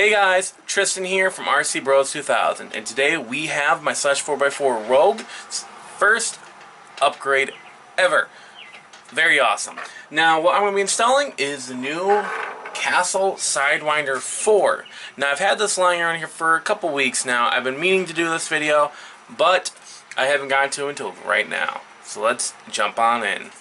Hey guys, Tristan here from RC Bros 2000, and today we have my Slash 4x4 Rouge's first upgrade ever. Very awesome. Now what I'm going to be installing is the new Castle Sidewinder 4. Now I've had this lying around here for a couple weeks now. I've been meaning to do this video, but I haven't gotten to it until right now. So let's jump on in.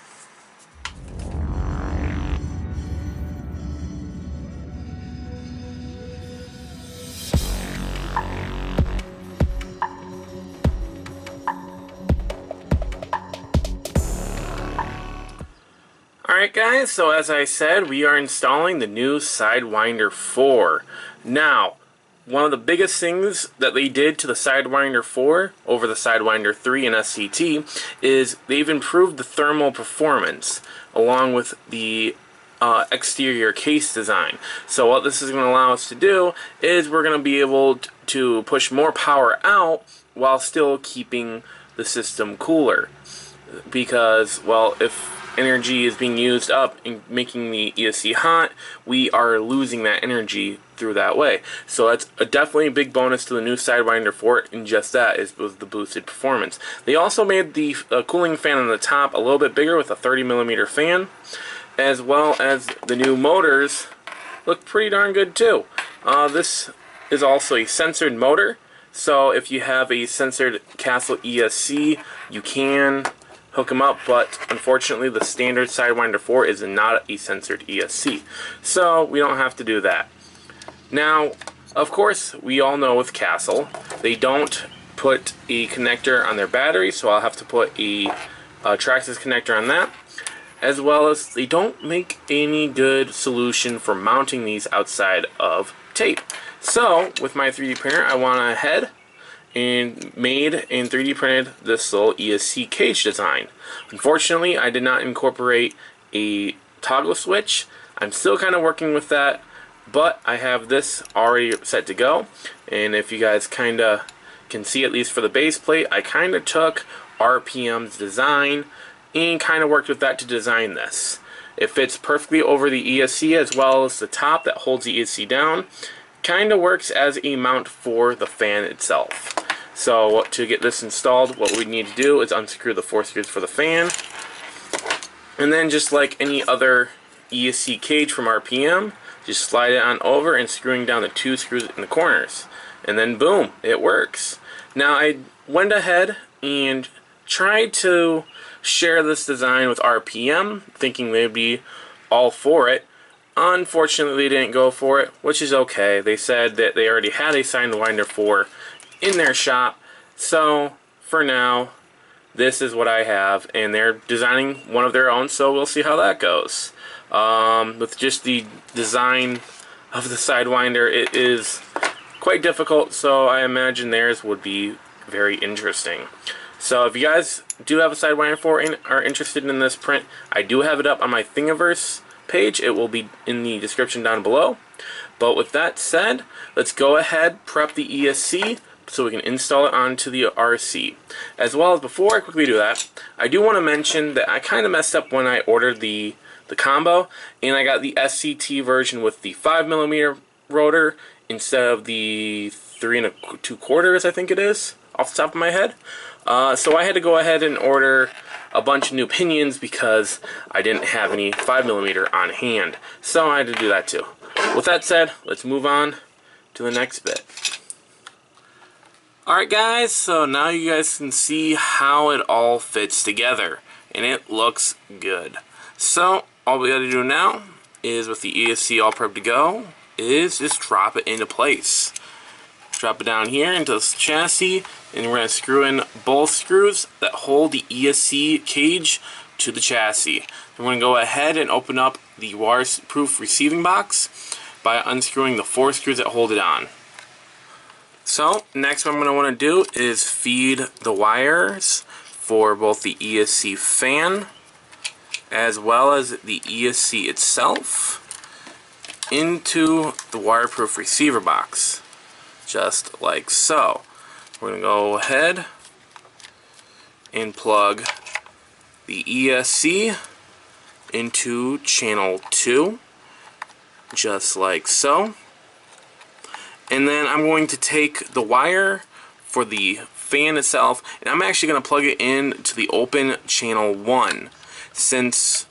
Alright guys, so as I said, we are installing the new Sidewinder 4. Now, one of the biggest things that they did to the Sidewinder 4 over the Sidewinder 3 and SCT is they've improved the thermal performance along with the exterior case design. So what this is going to allow us to do is we're going to be able to push more power out while still keeping the system cooler. Because, well, if energy is being used up in making the ESC hot, we are losing that energy through that way. So that's definitely a big bonus to the new Sidewinder 4, and just that is with the boosted performance. They also made the cooling fan on the top a little bit bigger with a 30mm fan, as well as the new motors look pretty darn good too. This is also a censored motor, so if you have a censored Castle ESC, you can hook them up, but unfortunately the standard Sidewinder 4 is not a censored ESC, so we don't have to do that. Now, of course, we all know with Castle, they don't put a connector on their battery, so I'll have to put a Traxxas connector on that, as well as they don't make any good solution for mounting these outside of tape. So, with my 3D printer, I went ahead and made and 3D printed this little ESC cage design. Unfortunately, I did not incorporate a toggle switch. I'm still kind of working with that, but I have this already set to go. And if you guys kind of can see, at least for the base plate, I kind of took RPM's design and kind of worked with that to design this. It fits perfectly over the ESC as well as the top that holds the ESC down. Kind of works as a mount for the fan itself. So to get this installed, what we need to do is unscrew the 4 screws for the fan, and then just like any other ESC cage from RPM, just slide it on over and screwing down the 2 screws in the corners, and then boom, it works. Now I went ahead and tried to share this design with RPM, thinking they'd be all for it. Unfortunately, they didn't go for it, which is okay. They said that they already had a Sidewinder 4 in their shop, so for now, this is what I have, and they're designing one of their own, so we'll see how that goes. With just the design of the Sidewinder, it is quite difficult, so I imagine theirs would be very interesting. So if you guys do have a Sidewinder 4 and are interested in this print, I do have it up on my Thingiverse page. It will be in the description down below. But with that said, let's go ahead, prep the ESC so we can install it onto the RC. As well as, before I quickly do that, I do want to mention that I kind of messed up when I ordered the combo, and I got the SCT version with the 5mm rotor instead of the 3 2/4, I think it is, off the top of my head. So I had to go ahead and order a bunch of new pinions because I didn't have any 5mm on hand. So I had to do that too. With that said, let's move on to the next bit. Alright guys, so now you guys can see how it all fits together, and it looks good. So all we gotta do now is, with the ESC all prepped to go, is just drop it into place. Drop it down here into this chassis, and we're going to screw in both screws that hold the ESC cage to the chassis. We're going to go ahead and open up the waterproof receiving box by unscrewing the 4 screws that hold it on. So next what I'm going to want to do is feed the wires for both the ESC fan as well as the ESC itself into the waterproof receiver box, just like so. We're going to go ahead and plug the ESC into channel 2, just like so. And then I'm going to take the wire for the fan itself, and I'm actually going to plug it in to the open channel 1. Since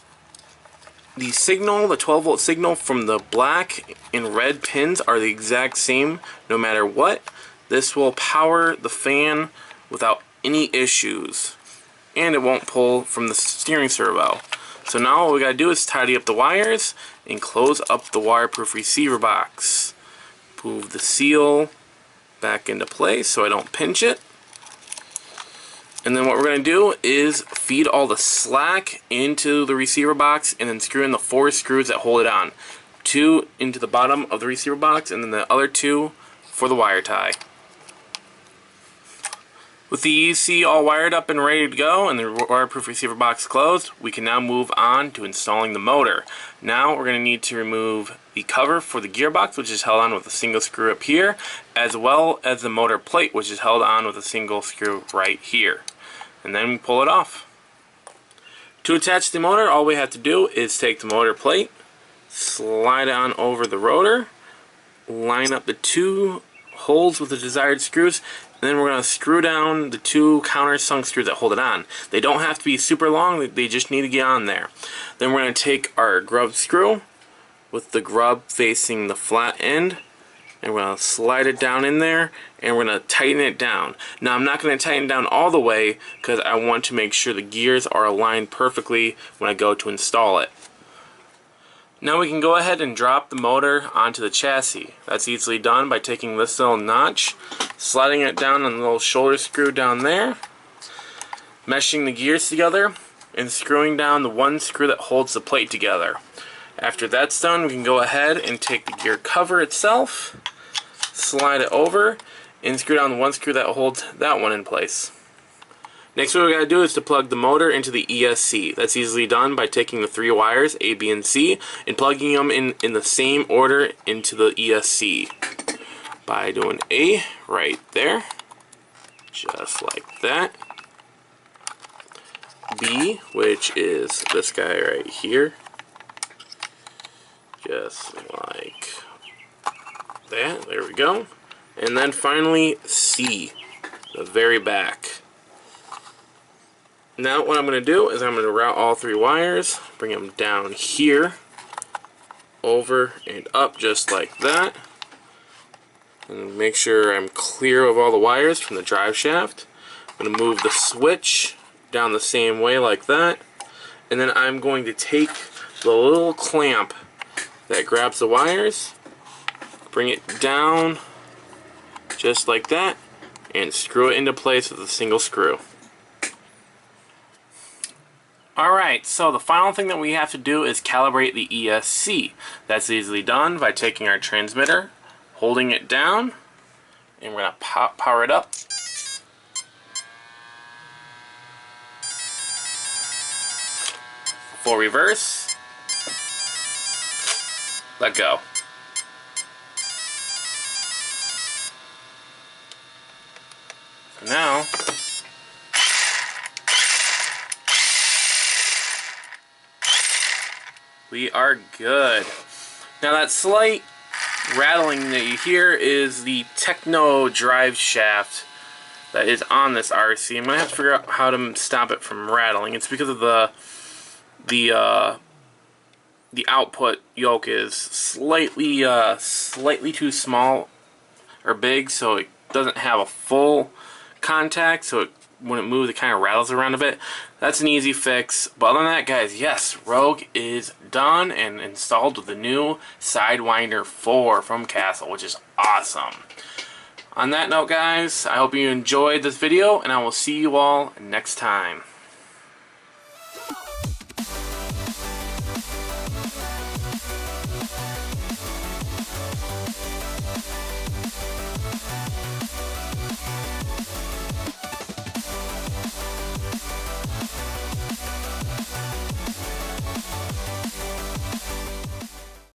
the signal, the 12 volt signal from the black and red pins are the exact same no matter what, this will power the fan without any issues, and it won't pull from the steering servo. So now all we gotta do is tidy up the wires and close up the waterproof receiver box. Move the seal back into place so I don't pinch it. And then what we're going to do is feed all the slack into the receiver box and then screw in the 4 screws that hold it on. 2 into the bottom of the receiver box and then the other 2 for the wire tie. With the EC all wired up and ready to go and the waterproof receiver box closed, we can now move on to installing the motor. Now we're going to need to remove the cover for the gearbox, which is held on with a single screw up here, as well as the motor plate, which is held on with a single screw right here. And then we pull it off. To attach the motor, all we have to do is take the motor plate, slide it on over the rotor, line up the 2 holes with the desired screws, and then we're going to screw down the 2 countersunk screws that hold it on. They don't have to be super long, they just need to get on there. Then we're going to take our grub screw with the grub facing the flat end, and we're going to slide it down in there, and we're going to tighten it down. Now I'm not going to tighten it down all the way because I want to make sure the gears are aligned perfectly when I go to install it. Now we can go ahead and drop the motor onto the chassis. That's easily done by taking this little notch, sliding it down on the little shoulder screw down there, meshing the gears together, and screwing down the 1 screw that holds the plate together. After that's done, we can go ahead and take the gear cover itself, slide it over, and screw down the 1 screw that holds that one in place. Next, what we gotta do is to plug the motor into the ESC. That's easily done by taking the 3 wires, A, B, and C, and plugging them in the same order into the ESC. By doing A right there, just like that. B, which is this guy right here, just like that. There we go. And then finally C, the very back. Now what I'm going to do is I'm going to route all 3 wires, bring them down here, over and up just like that, and make sure I'm clear of all the wires from the drive shaft. I'm going to move the switch down the same way like that, and then I'm going to take the little clamp that grabs the wires, bring it down just like that, and screw it into place with a single screw. Alright, so the final thing that we have to do is calibrate the ESC. That's easily done by taking our transmitter, holding it down, and we're going to power it up. Full reverse. Let go. So now, we are good. Now that slight rattling that you hear is the Techno drive shaft that is on this RC. I'm going to have to figure out how to stop it from rattling. It's because of the output yoke is slightly too small or big, so it doesn't have a full contact, so when it moves it kind of rattles around a bit. That's an easy fix. But other than that, guys, yes, Rogue is done and installed with the new Sidewinder 4 from Castle, which is awesome. On that note, guys, I hope you enjoyed this video, and I will see you all next time.